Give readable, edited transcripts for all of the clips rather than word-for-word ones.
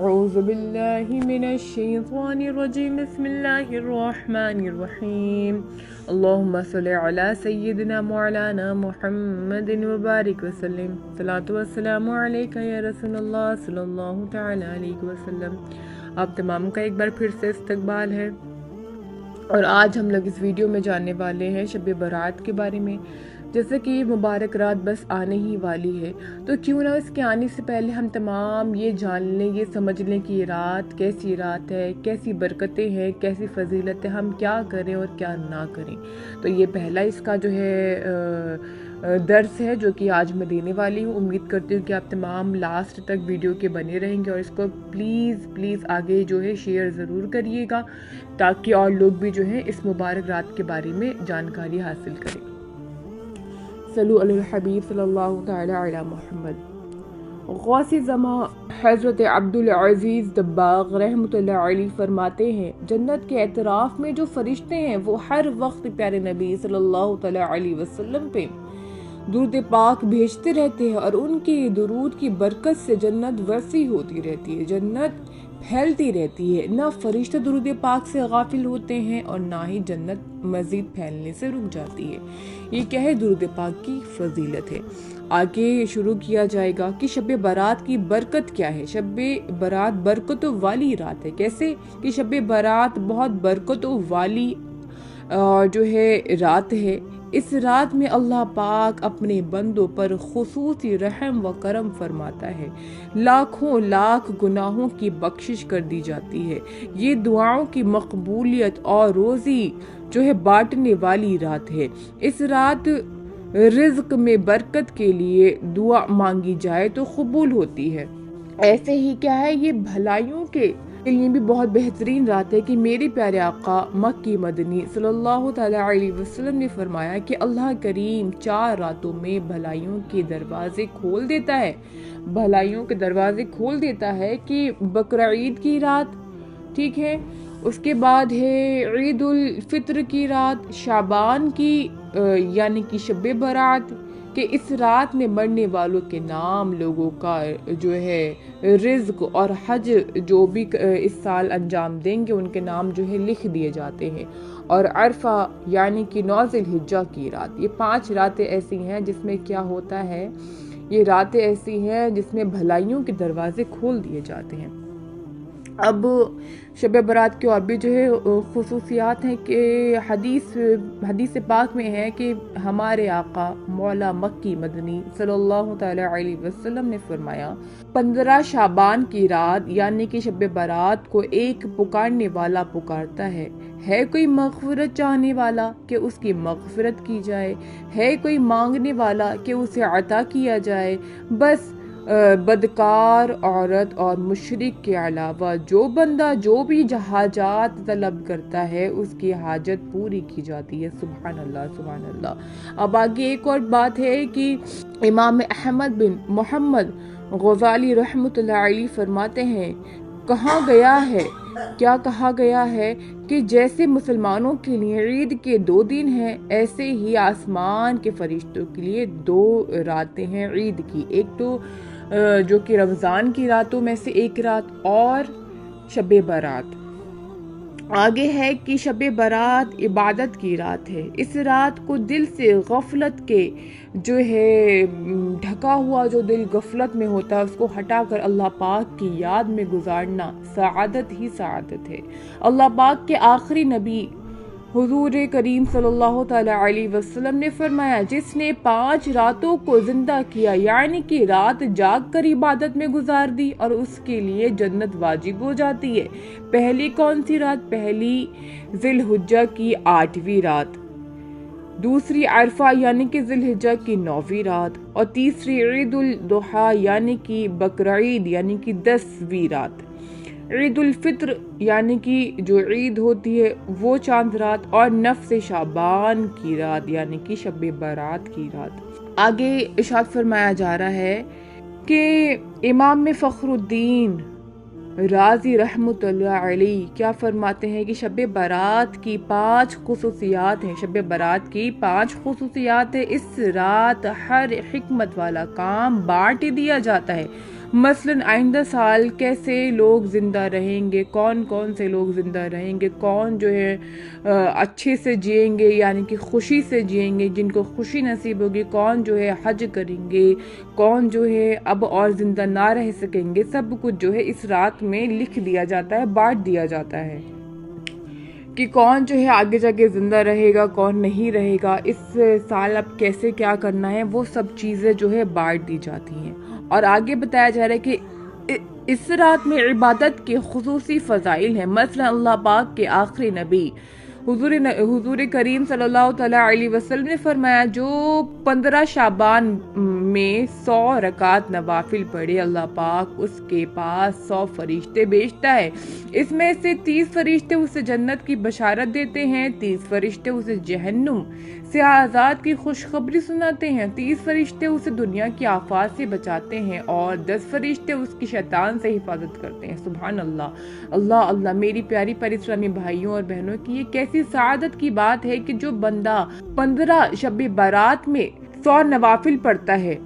أعوذ بالله من الشيطان الرجيم بسم الله الرحمن الرحيم اللهم صل على سيدنا مولانا محمد وبارك وسلم صلاة والسلام عليك يا رسول الله صلی اللہ تعالی علیہ وسلم۔ آپ تمام کا ایک بار پھر سے استقبال ہے، اور آج ہم لوگ اس ویڈیو میں جاننے والے ہیں شب برات کے بارے میں۔ جیسے کہ یہ مبارک رات بس آنے ہی والی ہے، تو کیوں نہ اس کے آنے سے پہلے ہم تمام یہ جان لیں، یہ سمجھ لیں کہ یہ رات کیسی رات ہے، کیسی برکتیں ہیں، کیسی فضیلت ہے، ہم کیا کریں اور کیا نہ کریں۔ تو یہ پہلا اس کا جو ہے درس ہے جو کہ آج میں دینے والی ہوں۔ امید کرتی ہوں کہ آپ تمام لاسٹ تک ویڈیو کے بنے رہیں گے، اور اس کو پلیز آگے جو ہے شیئر ضرور کریے گا، تاکہ اور لوگ بھی جو ہے اس مبارک رات کے بارے میں جانکاری حاصل کریں۔ صلو علی الحبیب صلی اللہ تعالی علی محمد۔ غوث زمان حضرت عبدالعزیز دباغ رحمۃ اللہ علیہ فرماتے ہیں، جنت کے اعتراف میں جو فرشتے ہیں وہ ہر وقت پیارے نبی صلی اللہ تعالی علیہ وسلم پہ درود پاک بھیجتے رہتے ہیں، اور ان کی درود کی برکت سے جنت وسیع ہوتی رہتی ہے، جنت پھیلتی رہتی ہے۔ نہ فرشتے درود پاک سے غافل ہوتے ہیں، اور نہ ہی جنت مزید پھیلنے سے رک جاتی ہے۔ یہ کیا ہے؟ درود پاک کی فضیلت ہے۔ آگے شروع کیا جائے گا کہ شب برات کی برکت کیا ہے۔ شب برات برکتوں والی رات ہے۔ کیسے کہ شب برات بہت برکتوں والی جو ہے رات ہے۔ اس رات میں اللہ پاک اپنے بندوں پر خصوصی رحم و کرم فرماتا ہے، لاکھوں لاکھ گناہوں کی بخشش کر دی جاتی ہے۔ یہ دعاؤں کی مقبولیت اور روزی جو ہے بانٹنے والی رات ہے۔ اس رات رزق میں برکت کے لیے دعا مانگی جائے تو قبول ہوتی ہے۔ ایسے ہی کیا ہے، یہ بھلائیوں کے لیے بھی بہت بہترین رات ہے کہ میرے پیارے آقا مکی مدنی صلی اللہ تعالی علیہ وسلم نے فرمایا کہ اللہ کریم 4 راتوں میں بھلائیوں کے دروازے کھول دیتا ہے۔ بھلائیوں کے دروازے کھول دیتا ہے کہ بقرعید کی رات، ٹھیک ہے، اس کے بعد ہے عید الفطر کی رات، شعبان کی یعنی کہ شب برات، کہ اس رات میں مرنے والوں کے نام لوگوں کا جو ہے رزق اور حج جو بھی اس سال انجام دیں گے ان کے نام جو ہے لکھ دیے جاتے ہیں۔ اور عرفہ یعنی کہ 9 ذی الحجہ کی رات، یہ 5 راتیں ایسی ہیں جس میں کیا ہوتا ہے، یہ راتیں ایسی ہیں جس میں بھلائیوں کے دروازے کھول دیے جاتے ہیں۔ اب شب برات کے اور بھی جو ہے خصوصیات ہیں کہ حدیث پاک میں ہے کہ ہمارے آقا مولا مکی مدنی صلی اللہ تعالی علیہ وسلم نے فرمایا، 15 شعبان کی رات یعنی کہ شب برات کو ایک پکارنے والا پکارتا ہے کوئی مغفرت چاہنے والا کہ اس کی مغفرت کی جائے، ہے کوئی مانگنے والا کہ اسے عطا کیا جائے، بس بدکار عورت اور مشرک کے علاوہ جو بندہ جو بھی حاجات طلب کرتا ہے اس کی حاجت پوری کی جاتی ہے۔ سبحان اللہ سبحان اللہ۔ اب آگے ایک اور بات ہے کہ امام احمد بن محمد غزالی رحمۃ اللہ علیہ فرماتے ہیں، کہا گیا ہے کہ جیسے مسلمانوں کے لیے عید کے 2 دن ہیں، ایسے ہی آسمان کے فرشتوں کے لیے 2 راتیں ہیں عید کی، ایک تو جو کہ رمضان کی راتوں میں سے ایک رات اور شب برات۔ آگے ہے کہ شب برات عبادت کی رات ہے۔ اس رات کو دل سے غفلت کے جو ہے ڈھکا ہوا جو دل غفلت میں ہوتا ہے اس کو ہٹا کر اللہ پاک کی یاد میں گزارنا سعادت ہی سعادت ہے۔ اللہ پاک کے آخری نبی حضور کریم صلی اللہ تعالی علیہ وسلم نے فرمایا، جس نے 5 راتوں کو زندہ کیا یعنی کہ رات جاگ کر عبادت میں گزار دی اور اس کے لیے جنت واجب ہو جاتی ہے۔ پہلی کون سی رات؟ پہلی ذی الحجہ کی 8ویں رات، دوسری عرفہ یعنی کہ ذی الحجہ کی 9ویں رات، اور تیسری عید الاضحیٰ یعنی کہ بقرعید یعنی کہ 10ویں رات، عید الفطر یعنی کہ جو عید ہوتی ہے وہ چاند رات، اور نفس شعبان کی رات یعنی کہ شب برات کی رات۔ آگے ارشاد فرمایا جا رہا ہے کہ امام فخر الدین رازی رحمۃ اللہ علیہ کیا فرماتے ہیں کہ شب برات کی 5 خصوصیات ہیں۔ شب برات کی 5 خصوصیات ہیں۔ اس رات ہر حکمت والا کام بانٹ دیا جاتا ہے، مثلاً آئندہ سال کیسے لوگ زندہ رہیں گے، کون کون سے لوگ زندہ رہیں گے، کون جو ہے اچھے سے جئیں گے، یعنی کہ خوشی سے جئیں گے، جن کو خوشی نصیب ہوگی، کون جو ہے حج کریں گے، کون جو ہے اب اور زندہ نہ رہ سکیں گے، سب کچھ جو ہے اس رات میں لکھ دیا جاتا ہے، بانٹ دیا جاتا ہے کہ کون جو ہے آگے جا کے زندہ رہے گا، کون نہیں رہے گا، اس سال اب کیسے کیا کرنا ہے، وہ سب چیزیں جو ہے بانٹ دی جاتی ہیں۔ اور آگے بتایا جا رہا ہے کہ اس رات میں عبادت کے خصوصی فضائل ہیں۔ مثلا اللہ پاک کے آخری نبی حضور کریم صلی اللہ تعالیٰ علیہ وسلم نے فرمایا، جو 15 شعبان میں 100 رکعت نوافل پڑھے، اللہ پاک اس کے پاس 100 فرشتے بھیجتا ہے۔ اس میں سے 30 فرشتے اسے جنت کی بشارت دیتے ہیں، 30 فرشتے اسے جہنم سے آزاد کی خوشخبری سناتے ہیں، 30 فرشتے اسے دنیا کی آفات سے بچاتے ہیں، اور 10 فرشتے اس کی شیطان سے حفاظت کرتے ہیں۔ سبحان اللہ، اللہ اللہ۔ میری پیاری پیاری اسلامی بھائیوں اور بہنوں کی یہ کیسی سعادت کی بات ہے کہ جو بندہ 15 شب برات میں 100 نوافل پڑھتا ہے،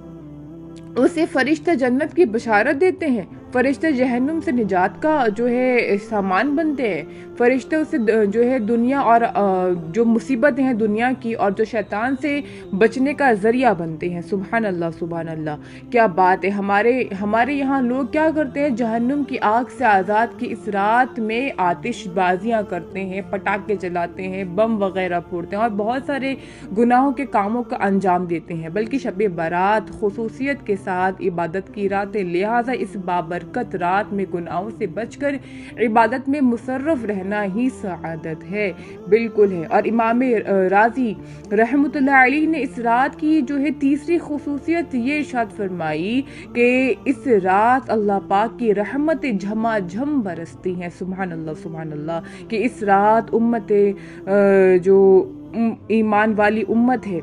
اسے فرشتے جنت کی بشارت دیتے ہیں، فرشتے جہنم سے نجات کا جو ہے سامان بنتے ہیں، فرشتے اسے جو ہے دنیا اور جو مصیبتیں ہیں دنیا کی اور جو شیطان سے بچنے کا ذریعہ بنتے ہیں۔ سبحان اللہ سبحان اللہ، کیا بات ہے۔ ہمارے یہاں لوگ کیا کرتے ہیں، جہنم کی آگ سے آزاد کی اس رات میں آتش بازیاں کرتے ہیں، پٹاخے جلاتے ہیں، بم وغیرہ پھوڑتے ہیں اور بہت سارے گناہوں کے کاموں کا انجام دیتے ہیں۔ بلکہ شب برات خصوصیت کے ساتھ عبادت کی رات ہے، لہٰذا اس بابرکت رات میں گناہوں سے بچ کر عبادت میں مصرف رہنا ہی سعادت ہے۔ بالکل ہے۔ اور امام رازی رحمۃ اللہ علیہ نے اس رات کی جو ہے تیسری خصوصیت یہ ارشاد فرمائی کہ اس رات اللہ پاک کی رحمتیں جھما جھم برستی ہیں۔ سبحان اللہ سبحان اللہ، کہ اس رات امت جو ایمان والی امت ہے،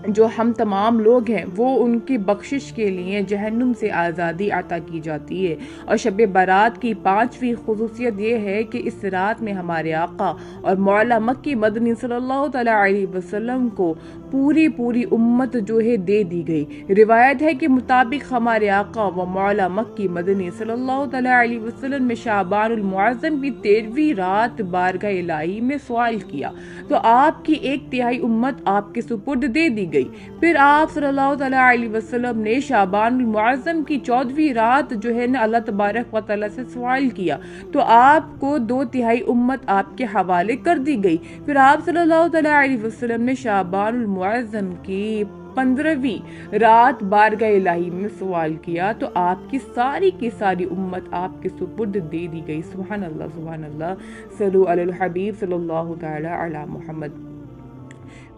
جو ہم تمام لوگ ہیں، وہ ان کی بخشش کے لیے جہنم سے آزادی عطا کی جاتی ہے۔ اور شب برات کی 5ویں خصوصیت یہ ہے کہ اس رات میں ہمارے آقا اور مولا مکی مدنی صلی اللہ تعالیٰ علیہ وسلم کو پوری امت جو ہے دے دی گئی۔ روایت ہے کہ مطابق ہمارے آقا و مولا مکی مدنی صلی اللہ تعالیٰ علیہ وسلم نے شعبان المعظم کی 13ویں رات بارگاہ الہی میں سوال کیا تو آپ کی 1/3 امت آپ کے سپرد دے دی گئی۔ پھر آپ صلی اللہ تعالیٰ علیہ وسلم نے شعبان المعظم کی 14ویں رات جو ہے نا اللہ تبارک و تعالیٰ سے سوال کیا تو آپ کو 2/3 امت آپ کے حوالے کر دی گئی۔ پھر آپ صلی اللہ تعالیٰ علیہ وسلم نے شعبان المعظم کی 15ویں رات بارگاہ الہی میں سوال کیا تو آپ کی ساری امت آپ کے سپرد دے دی گئی۔ سبحان اللہ سبحان اللہ، صلو علی الحبیب صلی اللہ تعالی علی محمد۔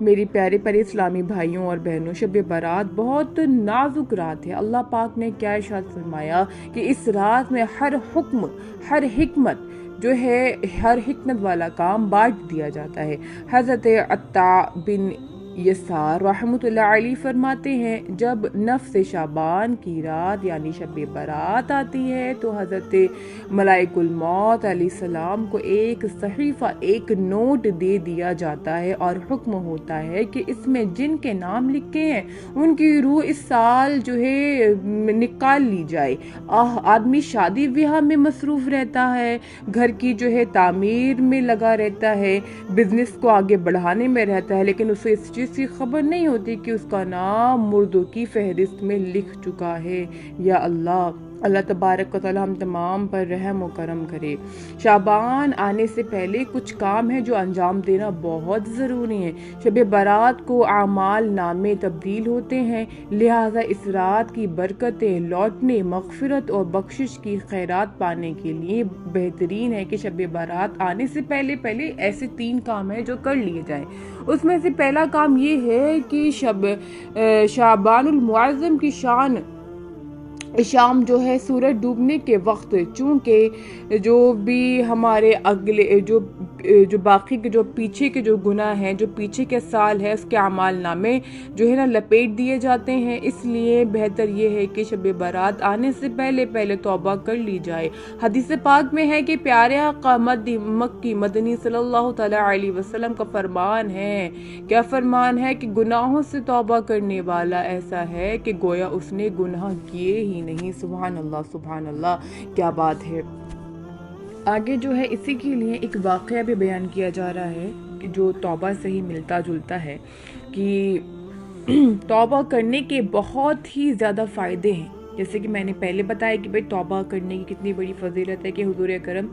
میری پیارے پیارے اسلامی بھائیوں اور بہنوں، شب برات بہت نازک رات ہے۔ اللہ پاک نے کیا ارشاد فرمایا کہ اس رات میں ہر حکم، ہر حکمت جو ہے، ہر حکمت والا کام بانٹ دیا جاتا ہے۔ حضرت عطا بن یسار رحمۃ اللہ علیہ فرماتے ہیں، جب نفس شعبان کی رات یعنی شب برات آتی ہے تو حضرت ملائک الموت علیہ السلام کو ایک صحیفہ، ایک نوٹ دے دیا جاتا ہے اور حکم ہوتا ہے کہ اس میں جن کے نام لکھے ہیں ان کی روح اس سال جو ہے نکال لی جائے۔ آدمی شادی بیاہ میں مصروف رہتا ہے، گھر کی جو ہے تعمیر میں لگا رہتا ہے، بزنس کو آگے بڑھانے میں رہتا ہے، لیکن اسے اس چیز کی خبر نہیں ہوتی کہ اس کا نام مردوں کی فہرست میں لکھ چکا ہے۔ یا اللہ، اللہ تبارک و تعالی ہم تمام پر رحم و کرم کرے۔ شعبان آنے سے پہلے کچھ کام ہیں جو انجام دینا بہت ضروری ہیں۔ شب برات کو اعمال نامے تبدیل ہوتے ہیں، لہٰذا اس رات کی برکتیں لوٹنے، مغفرت اور بخشش کی خیرات پانے کے لیے بہترین ہے کہ شب برات آنے سے پہلے ایسے 3 کام ہیں جو کر لیے جائیں۔ اس میں سے پہلا کام یہ ہے کہ شعبان المعظم کی شام جو ہے سورج ڈوبنے کے وقت، چونکہ جو بھی ہمارے اگلے جو باقی کے جو پیچھے کے جو گناہ ہیں، جو پیچھے کے سال ہے، اس کے اعمال نامے جو ہے نا لپیٹ دیے جاتے ہیں، اس لیے بہتر یہ ہے کہ شب برات آنے سے پہلے توبہ کر لی جائے۔ حدیث پاک میں ہے کہ پیارے آقا مکی مدنی صلی اللہ تعالیٰ علیہ وسلم کا فرمان ہے، کیا فرمان ہے کہ گناہوں سے توبہ کرنے والا ایسا ہے کہ گویا اس نے گناہ کیے ہی نہیں. سبحان اللہ, کیا بات ہے. آگے جو ہے اسی کے لیے ایک واقعہ بھی بیان کیا جا رہا ہے کہ جو توبہ سے ہی ملتا جلتا ہے کہ توبہ کرنے کے بہت ہی زیادہ فائدے ہیں. جیسے کہ میں نے پہلے بتایا کہ بھئی توبہ کرنے کی کتنی بڑی فضیلت ہے کہ حضور اکرم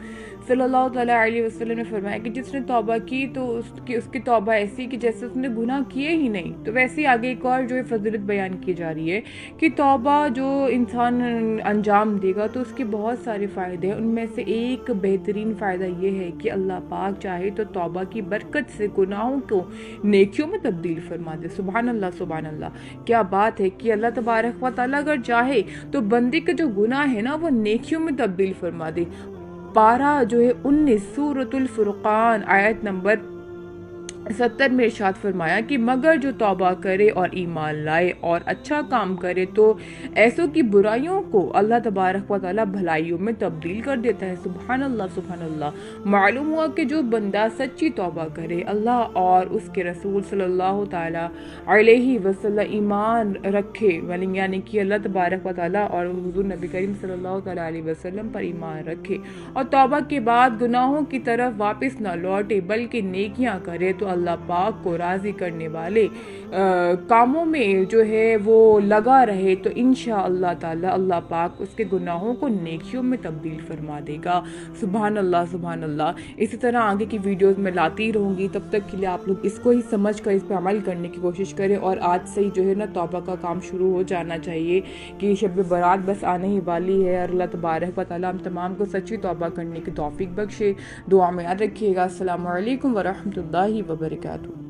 صلی اللہ تعالیٰ علیہ وسلم نے فرمایا کہ جس نے توبہ کی تو اس کی توبہ ایسی کہ جیسے اس نے گناہ کیے ہی نہیں. تو ویسے ہی آگے ایک اور جو فضیلت بیان کی جا رہی ہے کہ توبہ جو انسان انجام دے گا تو اس کے بہت سارے فائدے ہیں. ان میں سے ایک بہترین فائدہ یہ ہے کہ اللہ پاک چاہے تو توبہ کی برکت سے گناہوں کو نیکیوں میں تبدیل فرما دے. سبحان اللہ, کیا بات ہے کہ اللہ تبارک و تعالیٰ اگر چاہے تو بندے کے جو گناہ ہے نا وہ نیکیوں میں تبدیل فرما دے. پارہ جو ہے 19 سورۃ الفرقان آیت نمبر 70 میں ارشاد فرمایا کہ مگر جو توبہ کرے اور ایمان لائے اور اچھا کام کرے تو ایسوں کی برائیوں کو اللہ تبارک و تعالیٰ بھلائیوں میں تبدیل کر دیتا ہے. سبحان اللہ. معلوم ہوا کہ جو بندہ سچی توبہ کرے, اللہ اور اس کے رسول صلی اللہ تعالیٰ علیہ وسلم ایمان رکھے, یعنی کہ اللہ تبارک و تعالیٰ اور حضور نبی کریم صلی اللہ تعالیٰ علیہ وسلم پر ایمان رکھے اور توبہ کے بعد گناہوں کی طرف واپس نہ لوٹے بلکہ نیکیاں کرے تو اللہ پاک کو راضی کرنے والے کاموں میں جو ہے وہ لگا رہے تو انشاءاللہ تعالی اللہ پاک اس کے گناہوں کو نیکیوں میں تبدیل فرما دے گا. سبحان اللہ. اسی طرح آگے کی ویڈیوز میں لاتی رہوں گی. تب تک کے لیے آپ لوگ اس کو ہی سمجھ کر اس پہ عمل کرنے کی کوشش کریں اور آج سے ہی جو ہے نا توبہ کا کام شروع ہو جانا چاہیے کہ شب برات بس آنے ہی والی ہے اور اللہ تبارک و تعالیٰ ہم تمام کو سچی توبہ کرنے کی توفیق بخشے. دعا میں یاد رکھیے گا. السلام علیکم ورحمۃ اللہ وبرکاتہ.